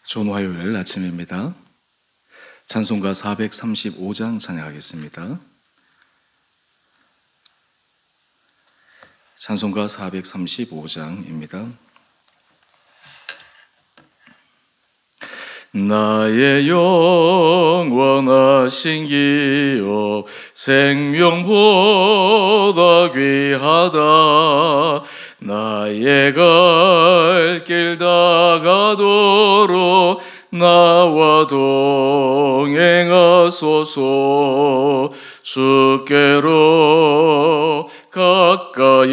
좋은 화요일 아침입니다. 찬송가 435장 찬양하겠습니다. 찬송가 435장입니다. 나의 영원하신 기업 생명보다 귀하다. 나의 갈 길 다가도록 나와 동행하소서. 주께로 가까이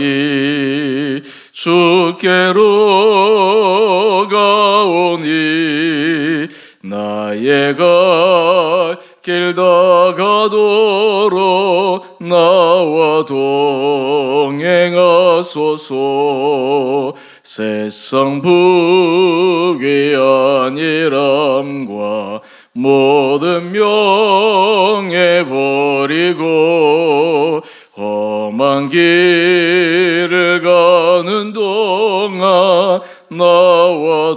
주께로 가오니 나의 갈 길 다가도록 나와 동행하소서. 세상 부귀 안일함과 모든 명예 버리고 험한 길을 가는 동안 나와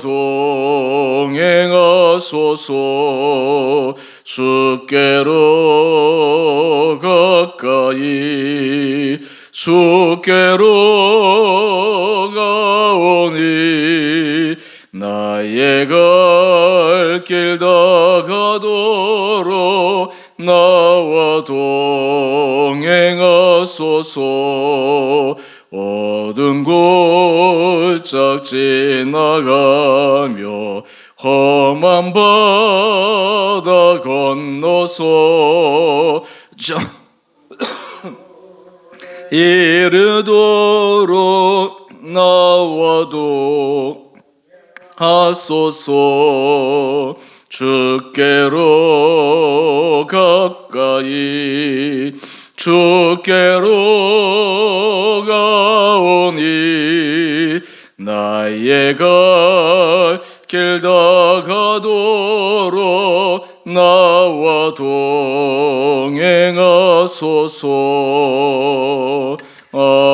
동행하소서. 주께로 가까이 주께로 가오니 나의 갈 길 다가도록 나와 동행하소서. 어두운 골짝 지나가며 험한 바다 건너서 이르도록 나와도 하소서. 주께로 가까이 주께로 가오니 나의 갈 길 다가도록 나와 동행하소서. 아멘.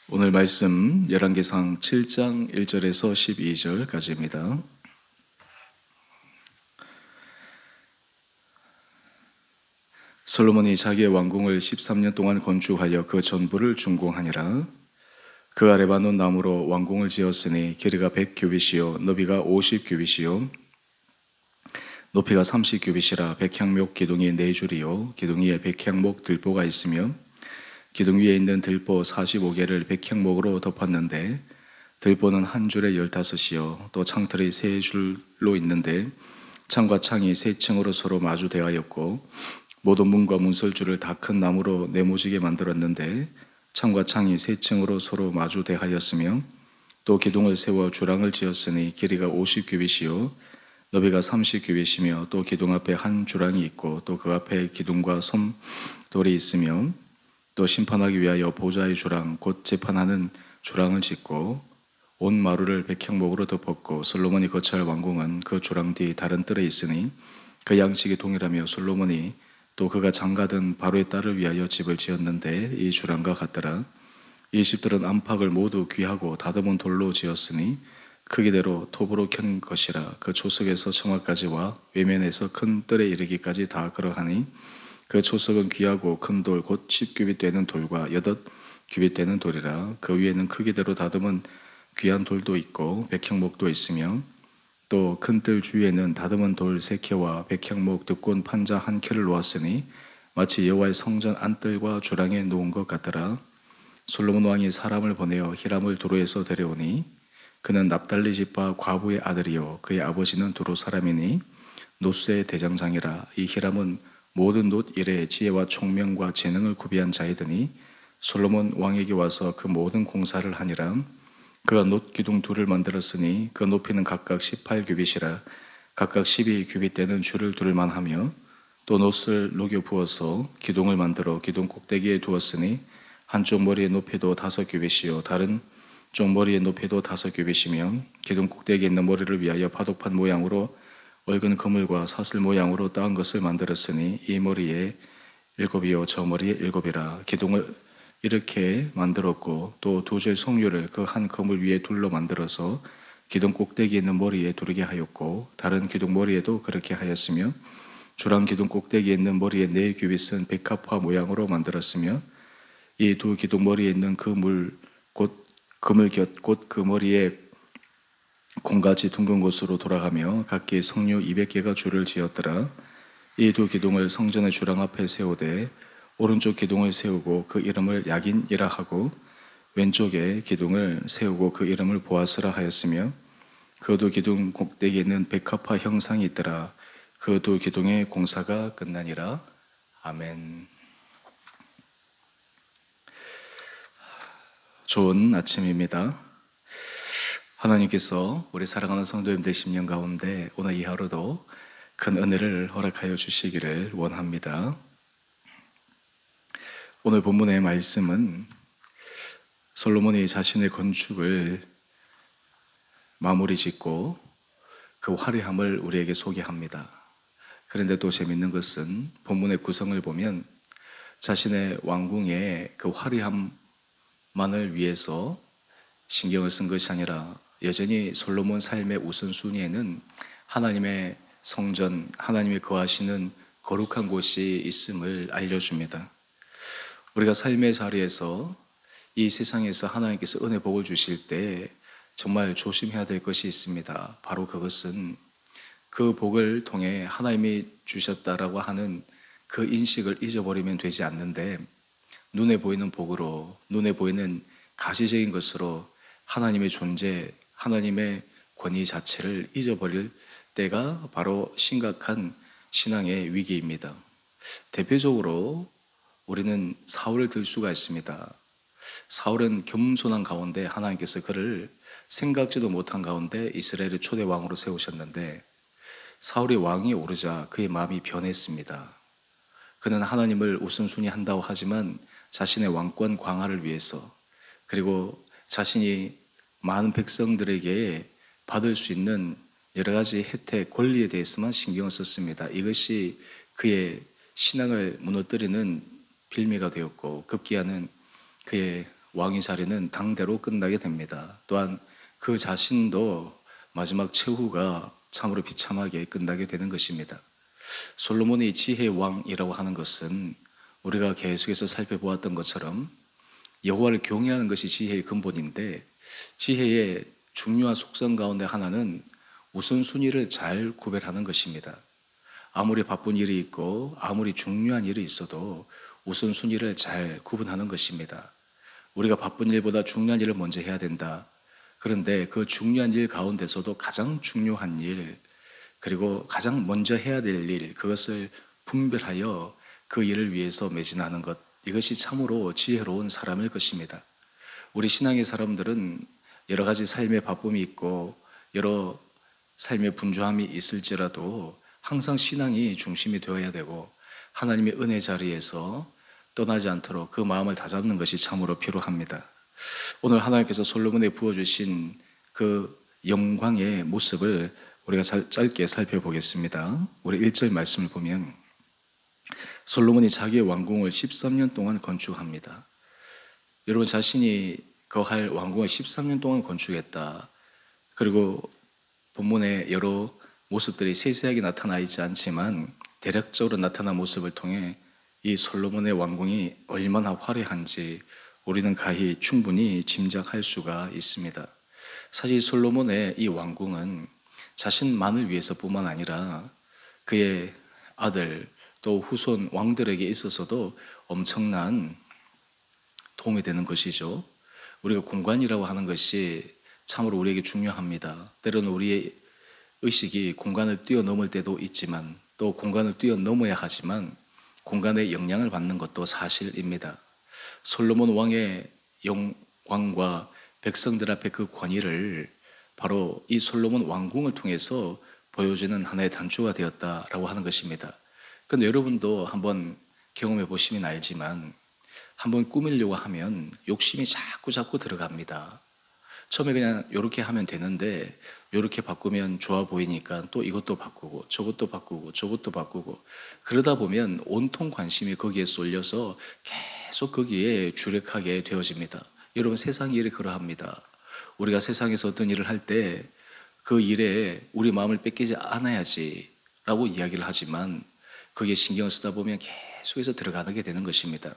오늘 말씀 열왕기상 7장 1절에서 12절까지입니다. 솔로몬이 자기의 왕궁을 13년 동안 건축하여 그 전부를 준공하니라. 그 아래 바논 나무로 왕궁을 지었으니 길이가 100규빗이요 너비가 50규빗이요 높이가 30규빗이라 백향목 기둥이 4줄이요 기둥 위에 백향목 들보가 있으며 기둥 위에 있는 들보 45개를 백향목으로 덮었는데 들보는 한 줄에 15이요 또 창틀이 3줄로 있는데 창과 창이 3층으로 서로 마주대하였고 모든 문과 문설주를 다 큰 나무로 네모지게 만들었는데 창과 창이 3층으로 서로 마주대하였으며 또 기둥을 세워 주랑을 지었으니 길이가 50규빗이요 너비가 30규빗이며 또 기둥 앞에 한 주랑이 있고 또 그 앞에 기둥과 섬돌이 있으며 또 심판하기 위하여 보좌의 주랑 곧 재판하는 주랑을 짓고 온 마루를 백향목으로 덮었고 솔로몬이 거처할 왕궁은 그 주랑 뒤 다른 뜰에 있으니 그 양식이 동일하며 솔로몬이 또 그가 장가든 바로의 딸을 위하여 집을 지었는데 이 주랑과 같더라. 이 집들은 안팎을 모두 귀하고 다듬은 돌로 지었으니 크기대로 톱으로 켠 것이라. 그 초석에서 청아까지와 외면에서 큰 뜰에 이르기까지 다 그러하니 그 초석은 귀하고 큰 돌 곧 10규빗 되는 돌과 8규빗 되는 돌이라. 그 위에는 크기대로 다듬은 귀한 돌도 있고 백향목도 있으며 또 큰 뜰 주위에는 다듬은 돌 3켜와 백향목 득곤 판자 1켜를 놓았으니 마치 여호와의 성전 안뜰과 주랑에 놓은 것 같더라. 솔로몬 왕이 사람을 보내어 히람을 두로에서 데려오니 그는 납달리 집파 과부의 아들이요 그의 아버지는 두로 사람이니 노스의 대장장이라. 이 히람은 모든 놋 일에 지혜와 총명과 재능을 구비한 자이더니 솔로몬 왕에게 와서 그 모든 공사를 하니라. 그가 놋 기둥 둘을 만들었으니 그 높이는 각각 18규빗이라. 각각 12규빗 되는 줄을 둘만 하며 또 놋을 녹여 부어서 기둥을 만들어 기둥 꼭대기에 두었으니 한쪽 머리의 높이도 5규빗이요 다른 쪽 머리의 높이도 5규빗이며 기둥 꼭대기에 있는 머리를 위하여 바둑판 모양으로 얽은 그물과 사슬 모양으로 따은 것을 만들었으니 이 머리에 일곱이요 저 머리에 일곱이라. 기둥을 이렇게 만들었고 또 두 줄 석류를 그 한 그물 위에 둘러 만들어서 기둥 꼭대기에 있는 머리에 두르게 하였고 다른 기둥 머리에도 그렇게 하였으며 주랑 기둥 꼭대기에 있는 머리에 네 규빗은 백합화 모양으로 만들었으며 이 두 기둥 머리에 있는 곧 그물 곁 곧 그 머리에 공같이 둥근 곳으로 돌아가며 각기 석류 200개가 줄을 지었더라. 이 두 기둥을 성전의 주랑 앞에 세우되 오른쪽 기둥을 세우고 그 이름을 야긴이라 하고 왼쪽에 기둥을 세우고 그 이름을 보아스라 하였으며 그 두 기둥 꼭대기에 있는 백합화 형상이 있더라. 그 두 기둥의 공사가 끝나니라. 아멘. 좋은 아침입니다. 하나님께서 우리 사랑하는 성도님들 10년 가운데 오늘 이 하루도 큰 은혜를 허락하여 주시기를 원합니다. 오늘 본문의 말씀은 솔로몬이 자신의 건축을 마무리 짓고 그 화려함을 우리에게 소개합니다. 그런데 또 재밌는 것은 본문의 구성을 보면 자신의 왕궁의 그 화려함만을 위해서 신경을 쓴 것이 아니라 여전히 솔로몬 삶의 우선순위에는 하나님의 성전, 하나님이 거하시는 거룩한 곳이 있음을 알려줍니다. 우리가 삶의 자리에서 이 세상에서 하나님께서 은혜 복을 주실 때 정말 조심해야 될 것이 있습니다. 바로 그것은 그 복을 통해 하나님이 주셨다라고 하는 그 인식을 잊어버리면 되지 않는데 눈에 보이는 복으로, 눈에 보이는 가시적인 것으로 하나님의 존재, 하나님의 권위 자체를 잊어버릴 때가 바로 심각한 신앙의 위기입니다. 대표적으로 우리는 사울을 들 수가 있습니다. 사울은 겸손한 가운데 하나님께서 그를 생각지도 못한 가운데 이스라엘의 초대 왕으로 세우셨는데 사울이 왕이 오르자 그의 마음이 변했습니다. 그는 하나님을 우선순위 한다고 하지만 자신의 왕권 강화를 위해서 그리고 자신이 많은 백성들에게 받을 수 있는 여러 가지 혜택, 권리에 대해서만 신경을 썼습니다. 이것이 그의 신앙을 무너뜨리는 빌미가 되었고 급기야는 그의 왕위 자리는 당대로 끝나게 됩니다. 또한 그 자신도 마지막 최후가 참으로 비참하게 끝나게 되는 것입니다. 솔로몬이 지혜의 왕이라고 하는 것은 우리가 계속해서 살펴보았던 것처럼 여호와를 경외하는 것이 지혜의 근본인데 지혜의 중요한 속성 가운데 하나는 우선순위를 잘 구별하는 것입니다. 아무리 바쁜 일이 있고 아무리 중요한 일이 있어도 우선순위를 잘 구분하는 것입니다. 우리가 바쁜 일보다 중요한 일을 먼저 해야 된다. 그런데 그 중요한 일 가운데서도 가장 중요한 일, 그리고 가장 먼저 해야 될 일, 그것을 분별하여 그 일을 위해서 매진하는 것, 이것이 참으로 지혜로운 사람일 것입니다. 우리 신앙의 사람들은 여러 가지 삶의 바쁨이 있고 여러 삶의 분주함이 있을지라도 항상 신앙이 중심이 되어야 되고 하나님의 은혜 자리에서 떠나지 않도록 그 마음을 다잡는 것이 참으로 필요합니다. 오늘 하나님께서 솔로몬에 부어주신 그 영광의 모습을 우리가 짧게 살펴보겠습니다. 우리 1절 말씀을 보면 솔로몬이 자기의 왕궁을 13년 동안 건축합니다. 여러분 자신이 거할 왕궁을 13년 동안 건축했다. 그리고 본문에 여러 모습들이 세세하게 나타나 있지 않지만 대략적으로 나타난 모습을 통해 이 솔로몬의 왕궁이 얼마나 화려한지 우리는 가히 충분히 짐작할 수가 있습니다. 사실 솔로몬의 이 왕궁은 자신만을 위해서뿐만 아니라 그의 아들 또 후손 왕들에게 있어서도 엄청난 도움이 되는 것이죠. 우리가 공간이라고 하는 것이 참으로 우리에게 중요합니다. 때로는 우리의 의식이 공간을 뛰어넘을 때도 있지만 또 공간을 뛰어넘어야 하지만 공간에 영향을 받는 것도 사실입니다. 솔로몬 왕의 영광과 백성들 앞에 그 권위를 바로 이 솔로몬 왕궁을 통해서 보여주는 하나의 단초가 되었다라고 하는 것입니다. 그런데 여러분도 한번 경험해 보시면 알지만 한번 꾸미려고 하면 욕심이 자꾸 들어갑니다. 처음에 그냥 이렇게 하면 되는데 이렇게 바꾸면 좋아 보이니까 또 이것도 바꾸고 저것도 바꾸고 저것도 바꾸고 그러다 보면 온통 관심이 거기에 쏠려서 계속 거기에 주력하게 되어집니다. 여러분 세상 일이 그러합니다. 우리가 세상에서 어떤 일을 할 때 그 일에 우리 마음을 뺏기지 않아야지 라고 이야기를 하지만 거기에 신경을 쓰다 보면 계속해서 들어가게 되는 것입니다.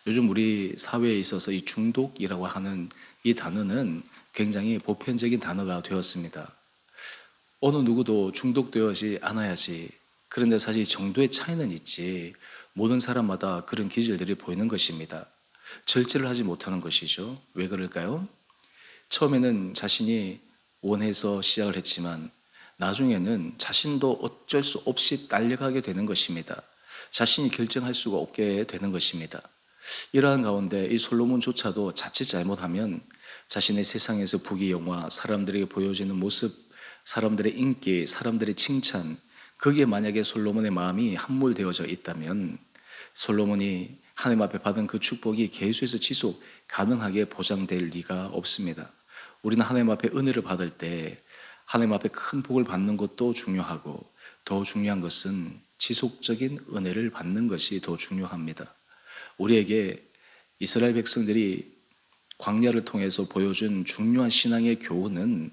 요즘 우리 사회에 있어서 이 중독이라고 하는 이 단어는 굉장히 보편적인 단어가 되었습니다. 어느 누구도 중독되어지 않아야지. 그런데 사실 정도의 차이는 있지. 모든 사람마다 그런 기질들이 보이는 것입니다. 절제를 하지 못하는 것이죠. 왜 그럴까요? 처음에는 자신이 원해서 시작을 했지만 나중에는 자신도 어쩔 수 없이 딸려가게 되는 것입니다. 자신이 결정할 수가 없게 되는 것입니다. 이러한 가운데 이 솔로몬조차도 자칫 잘못하면 자신의 세상에서 부귀영화, 사람들에게 보여지는 모습, 사람들의 인기, 사람들의 칭찬, 거기에 만약에 솔로몬의 마음이 함몰되어져 있다면 솔로몬이 하나님 앞에 받은 그 축복이 계속해서 지속 가능하게 보장될 리가 없습니다. 우리는 하나님 앞에 은혜를 받을 때 하나님 앞에 큰 복을 받는 것도 중요하고 더 중요한 것은 지속적인 은혜를 받는 것이 더 중요합니다. 우리에게 이스라엘 백성들이 광야를 통해서 보여준 중요한 신앙의 교훈은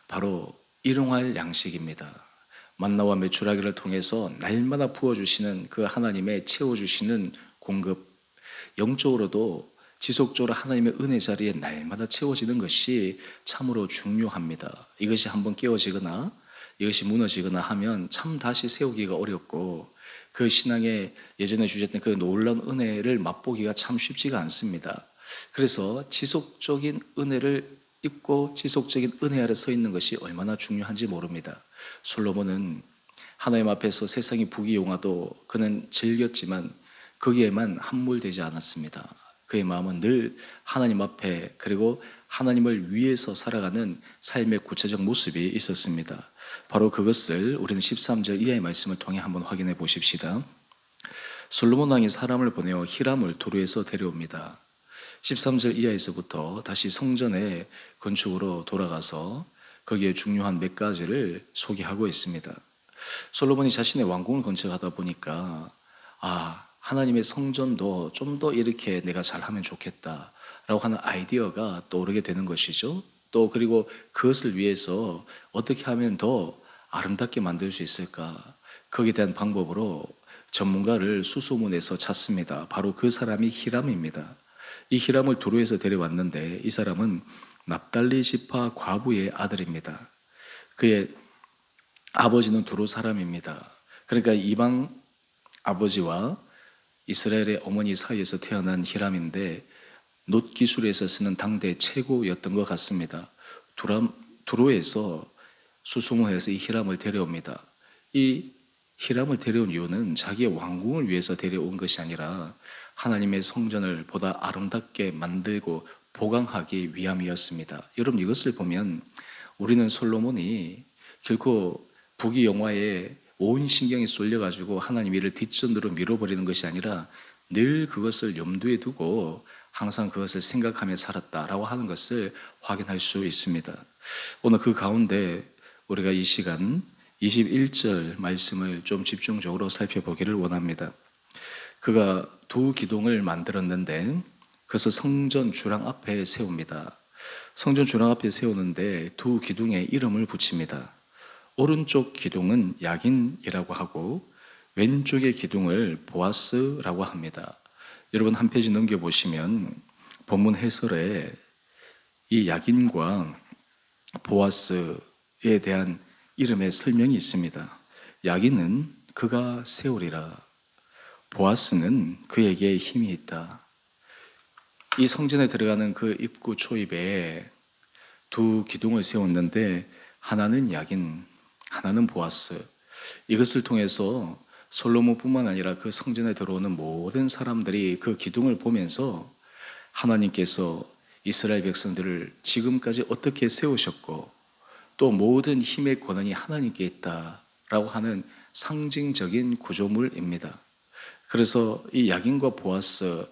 바로 일용할 양식입니다. 만나와 메추라기를 통해서 날마다 부어주시는 그 하나님의 채워주시는 공급, 영적으로도 지속적으로 하나님의 은혜 자리에 날마다 채워지는 것이 참으로 중요합니다. 이것이 한번 깨어지거나 이것이 무너지거나 하면 참 다시 세우기가 어렵고 그 신앙에 예전에 주셨던 그 놀라운 은혜를 맛보기가 참 쉽지가 않습니다. 그래서 지속적인 은혜를 입고 지속적인 은혜 아래 서 있는 것이 얼마나 중요한지 모릅니다. 솔로몬은 하나님 앞에서 세상이 부귀영화도 그는 즐겼지만 거기에만 함몰되지 않았습니다. 그의 마음은 늘 하나님 앞에 그리고 하나님을 위해서 살아가는 삶의 구체적 모습이 있었습니다. 바로 그것을 우리는 13절 이하의 말씀을 통해 한번 확인해 보십시다. 솔로몬 왕이 사람을 보내어 히람을 두루에서 데려옵니다. 13절 이하에서부터 다시 성전의 건축으로 돌아가서 거기에 중요한 몇 가지를 소개하고 있습니다. 솔로몬이 자신의 왕궁을 건축하다 보니까 하나님의 성전도 좀 더 이렇게 내가 잘하면 좋겠다라고 하는 아이디어가 떠오르게 되는 것이죠. 또 그리고 그것을 위해서 어떻게 하면 더 아름답게 만들 수 있을까? 거기에 대한 방법으로 전문가를 수소문해서 찾습니다. 바로 그 사람이 히람입니다. 이 히람을 두루에서 데려왔는데 이 사람은 납달리 지파 과부의 아들입니다. 그의 아버지는 두루 사람입니다. 그러니까 이방 아버지와 이스라엘의 어머니 사이에서 태어난 히람인데 놋 기술에서 쓰는 당대 최고였던 것 같습니다. 두루에서 수소문해서 이 히람을 데려옵니다. 이 히람을 데려온 이유는 자기의 왕궁을 위해서 데려온 것이 아니라 하나님의 성전을 보다 아름답게 만들고 보강하기 위함이었습니다. 여러분 이것을 보면 우리는 솔로몬이 결코 부귀영화에 온 신경이 쏠려가지고 하나님 일을 뒷전으로 밀어버리는 것이 아니라 늘 그것을 염두에 두고 항상 그것을 생각하며 살았다라고 하는 것을 확인할 수 있습니다. 오늘 그 가운데 우리가 이 시간 21절 말씀을 좀 집중적으로 살펴보기를 원합니다. 그가 두 기둥을 만들었는데 그것을 성전 주랑 앞에 세웁니다. 성전 주랑 앞에 세우는데 두 기둥에 이름을 붙입니다. 오른쪽 기둥은 야긴이라고 하고 왼쪽의 기둥을 보아스라고 합니다. 여러분 한 페이지 넘겨보시면 본문 해설에 이 야긴과 보아스에 대한 이름의 설명이 있습니다. 야긴은 그가 세우리라. 보아스는 그에게 힘이 있다. 이 성전에 들어가는 그 입구 초입에 두 기둥을 세웠는데 하나는 야긴, 하나는 보아스. 이것을 통해서 솔로몬뿐만 아니라 그 성전에 들어오는 모든 사람들이 그 기둥을 보면서 하나님께서 이스라엘 백성들을 지금까지 어떻게 세우셨고 또 모든 힘의 권한이 하나님께 있다라고 하는 상징적인 구조물입니다. 그래서 이 야긴과 보아스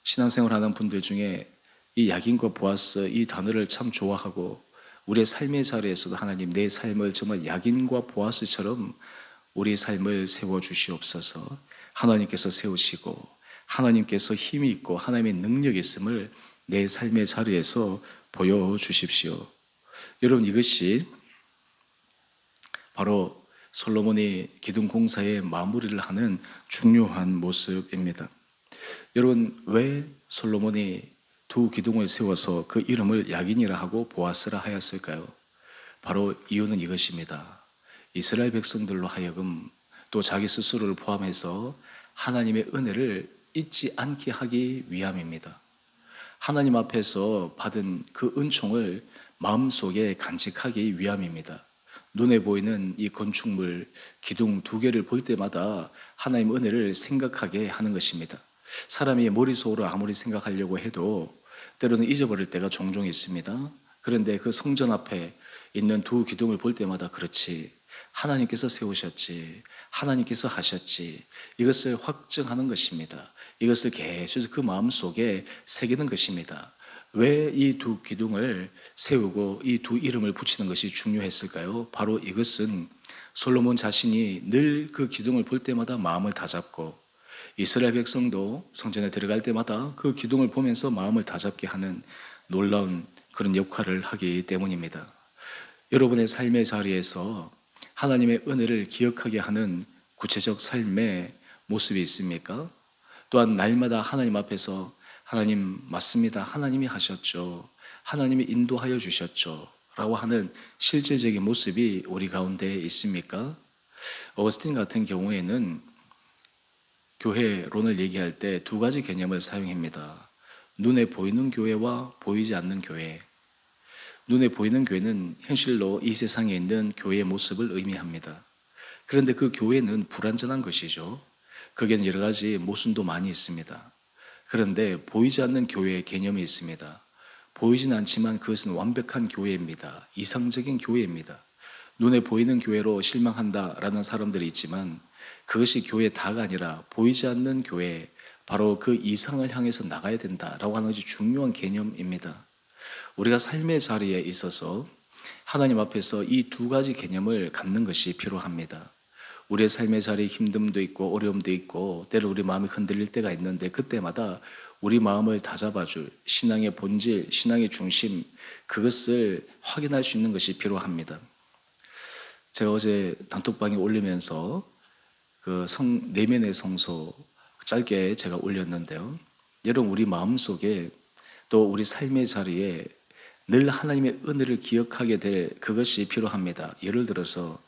신앙생활하는 분들 중에 이 야긴과 보아스 이 단어를 참 좋아하고 우리의 삶의 자리에서도 하나님 내 삶을 정말 야긴과 보아스처럼 우리 삶을 세워주시옵소서. 하나님께서 세우시고 하나님께서 힘이 있고 하나님의 능력이 있음을 내 삶의 자리에서 보여주십시오. 여러분, 이것이 바로 솔로몬이 기둥 공사의 마무리를 하는 중요한 모습입니다. 여러분, 왜 솔로몬이 두 기둥을 세워서 그 이름을 야긴이라 하고 보아스라 하였을까요? 바로 이유는 이것입니다. 이스라엘 백성들로 하여금 또 자기 스스로를 포함해서 하나님의 은혜를 잊지 않게 하기 위함입니다. 하나님 앞에서 받은 그 은총을 마음속에 간직하기 위함입니다. 눈에 보이는 이 건축물, 기둥 두 개를 볼 때마다 하나님의 은혜를 생각하게 하는 것입니다. 사람이 머릿속으로 아무리 생각하려고 해도 때로는 잊어버릴 때가 종종 있습니다. 그런데 그 성전 앞에 있는 두 기둥을 볼 때마다 그렇지, 하나님께서 세우셨지, 하나님께서 하셨지, 이것을 확증하는 것입니다. 이것을 계속해서 그 마음속에 새기는 것입니다. 왜 이 두 기둥을 세우고 이 두 이름을 붙이는 것이 중요했을까요? 바로 이것은 솔로몬 자신이 늘 그 기둥을 볼 때마다 마음을 다잡고 이스라엘 백성도 성전에 들어갈 때마다 그 기둥을 보면서 마음을 다잡게 하는 놀라운 그런 역할을 하기 때문입니다. 여러분의 삶의 자리에서 하나님의 은혜를 기억하게 하는 구체적 삶의 모습이 있습니까? 또한 날마다 하나님 앞에서 하나님 맞습니다, 하나님이 하셨죠, 하나님이 인도하여 주셨죠 라고 하는 실질적인 모습이 우리 가운데 있습니까? 어거스틴 같은 경우에는 교회론을 얘기할 때 두 가지 개념을 사용합니다. 눈에 보이는 교회와 보이지 않는 교회. 눈에 보이는 교회는 현실로 이 세상에 있는 교회의 모습을 의미합니다. 그런데 그 교회는 불완전한 것이죠. 거기에는 여러 가지 모순도 많이 있습니다. 그런데 보이지 않는 교회의 개념이 있습니다. 보이진 않지만 그것은 완벽한 교회입니다. 이상적인 교회입니다. 눈에 보이는 교회로 실망한다라는 사람들이 있지만 그것이 교회 다가 아니라 보이지 않는 교회, 바로 그 이상을 향해서 나가야 된다라고 하는 것이 중요한 개념입니다. 우리가 삶의 자리에 있어서 하나님 앞에서 이 두 가지 개념을 갖는 것이 필요합니다. 우리의 삶의 자리에 힘듦도 있고 어려움도 있고 때로 우리 마음이 흔들릴 때가 있는데 그때마다 우리 마음을 다잡아줄 신앙의 본질, 신앙의 중심, 그것을 확인할 수 있는 것이 필요합니다. 제가 어제 단톡방에 올리면서 그 내면의 성소 짧게 제가 올렸는데요. 여러분, 우리 마음속에 또 우리 삶의 자리에 늘 하나님의 은혜를 기억하게 될 그것이 필요합니다. 예를 들어서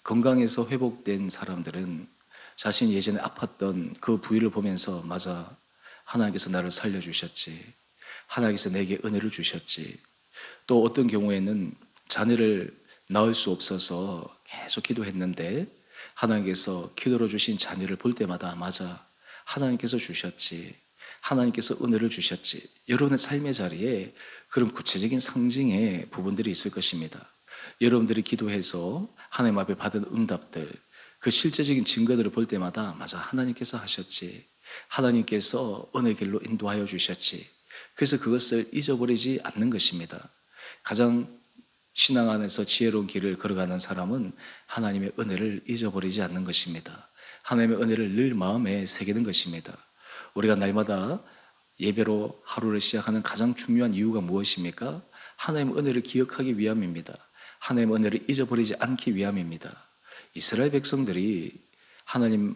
건강에서 회복된 사람들은 자신이 예전에 아팠던 그 부위를 보면서 맞아, 하나님께서 나를 살려주셨지, 하나님께서 내게 은혜를 주셨지. 또 어떤 경우에는 자녀를 낳을 수 없어서 계속 기도했는데 하나님께서 기도로 주신 자녀를 볼 때마다 맞아, 하나님께서 주셨지, 하나님께서 은혜를 주셨지. 여러분의 삶의 자리에 그런 구체적인 상징의 부분들이 있을 것입니다. 여러분들이 기도해서 하나님 앞에 받은 응답들, 그 실제적인 증거들을 볼 때마다 맞아, 하나님께서 하셨지, 하나님께서 은혜 길로 인도하여 주셨지. 그래서 그것을 잊어버리지 않는 것입니다. 가장 신앙 안에서 지혜로운 길을 걸어가는 사람은 하나님의 은혜를 잊어버리지 않는 것입니다. 하나님의 은혜를 늘 마음에 새기는 것입니다. 우리가 날마다 예배로 하루를 시작하는 가장 중요한 이유가 무엇입니까? 하나님의 은혜를 기억하기 위함입니다. 하나님의 은혜를 잊어버리지 않기 위함입니다. 이스라엘 백성들이 하나님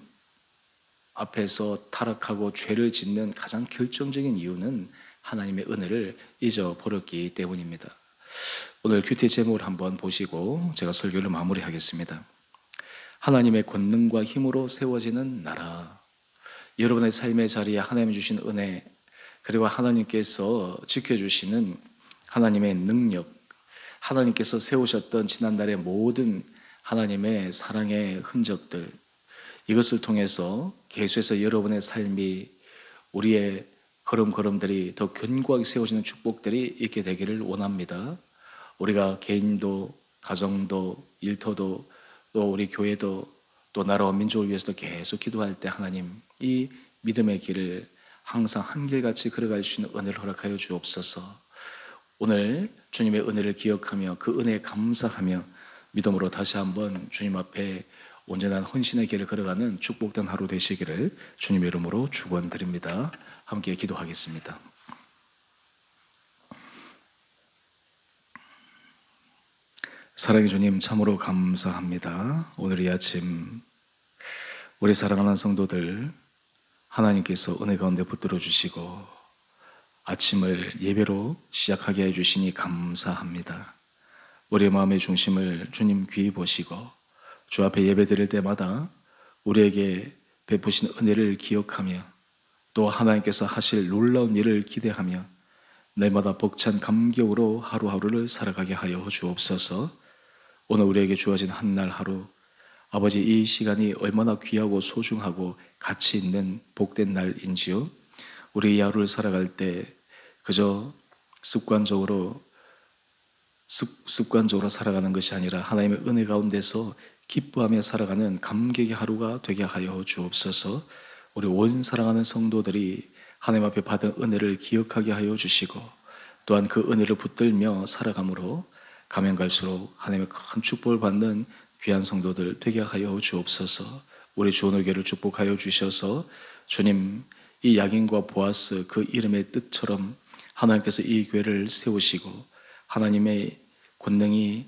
앞에서 타락하고 죄를 짓는 가장 결정적인 이유는 하나님의 은혜를 잊어버렸기 때문입니다. 오늘 큐티 제목을 한번 보시고 제가 설교를 마무리하겠습니다. 하나님의 권능과 힘으로 세워지는 나라. 여러분의 삶의 자리에 하나님 주신 은혜, 그리고 하나님께서 지켜주시는 하나님의 능력, 하나님께서 세우셨던 지난날의 모든 하나님의 사랑의 흔적들, 이것을 통해서 계속해서 여러분의 삶이, 우리의 걸음걸음들이 더 견고하게 세워지는 축복들이 있게 되기를 원합니다. 우리가 개인도, 가정도, 일터도, 또 우리 교회도, 또 나라와 민족을 위해서도 계속 기도할 때 하나님 이 믿음의 길을 항상 한결같이 걸어갈 수 있는 은혜를 허락하여 주옵소서. 오늘 주님의 은혜를 기억하며 그 은혜에 감사하며 믿음으로 다시 한번 주님 앞에 온전한 헌신의 길을 걸어가는 축복된 하루 되시기를 주님의 이름으로 축원드립니다. 함께 기도하겠습니다. 사랑의 주님, 참으로 감사합니다. 오늘 이 아침 우리 사랑하는 성도들 하나님께서 은혜 가운데 붙들어 주시고 아침을 예배로 시작하게 해주시니 감사합니다. 우리의 마음의 중심을 주님 귀히 보시고 주 앞에 예배 드릴 때마다 우리에게 베푸신 은혜를 기억하며 또 하나님께서 하실 놀라운 일을 기대하며 날마다 벅찬 감격으로 하루하루를 살아가게 하여 주옵소서. 오늘 우리에게 주어진 한날 하루, 아버지, 이 시간이 얼마나 귀하고 소중하고 가치 있는 복된 날인지요. 우리 이 하루를 살아갈 때 그저 습관적으로 살아가는 것이 아니라 하나님의 은혜 가운데서 기뻐하며 살아가는 감격의 하루가 되게 하여 주옵소서. 우리 온 사랑하는 성도들이 하나님 앞에 받은 은혜를 기억하게 하여 주시고 또한 그 은혜를 붙들며 살아감으로 가면 갈수록 하나님의 큰 축복을 받는 귀한 성도들 되게 하여 주옵소서. 우리 주오늘교회를 축복하여 주셔서 주님, 이 야긴과 보아스 그 이름의 뜻처럼 하나님께서 이 교회를 세우시고 하나님의 권능이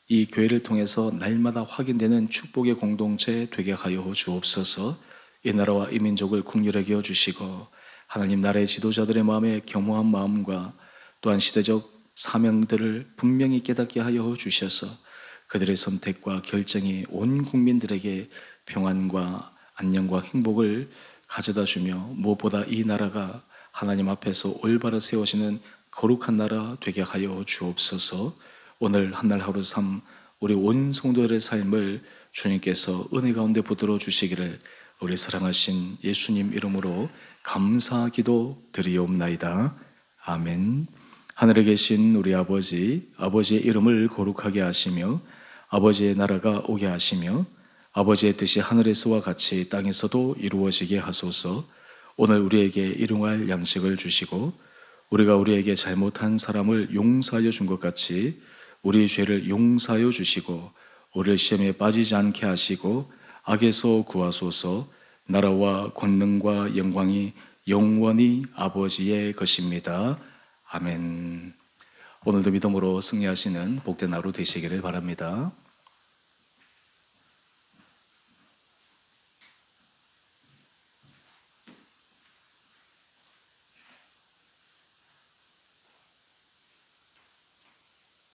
이 교회를 통해서 날마다 확인되는 축복의 공동체 되게 하여 주옵소서. 이 나라와 이 민족을 긍휼하게 여주시고 하나님 나라의 지도자들의 마음에 겸허한 마음과 또한 시대적 사명들을 분명히 깨닫게 하여 주셔서 그들의 선택과 결정이 온 국민들에게 평안과 안녕과 행복을 가져다 주며 무엇보다 이 나라가 하나님 앞에서 올바로 세워지는 거룩한 나라 되게 하여 주옵소서. 오늘 한날 하루 삶 우리 온 성도들의 삶을 주님께서 은혜 가운데 붙들어 주시기를 우리 사랑하신 예수님 이름으로 감사 기도 드리옵나이다. 아멘. 하늘에 계신 우리 아버지, 아버지의 이름을 거룩하게 하시며 아버지의 나라가 오게 하시며 아버지의 뜻이 하늘에서와 같이 땅에서도 이루어지게 하소서. 오늘 우리에게 일용할 양식을 주시고 우리가 우리에게 잘못한 사람을 용서하여 준 것 같이 우리의 죄를 용서하여 주시고 우리를 시험에 빠지지 않게 하시고 악에서 구하소서. 나라와 권능과 영광이 영원히 아버지의 것입니다. 아멘. 오늘도 믿음으로 승리하시는 복된 하루 되시기를 바랍니다.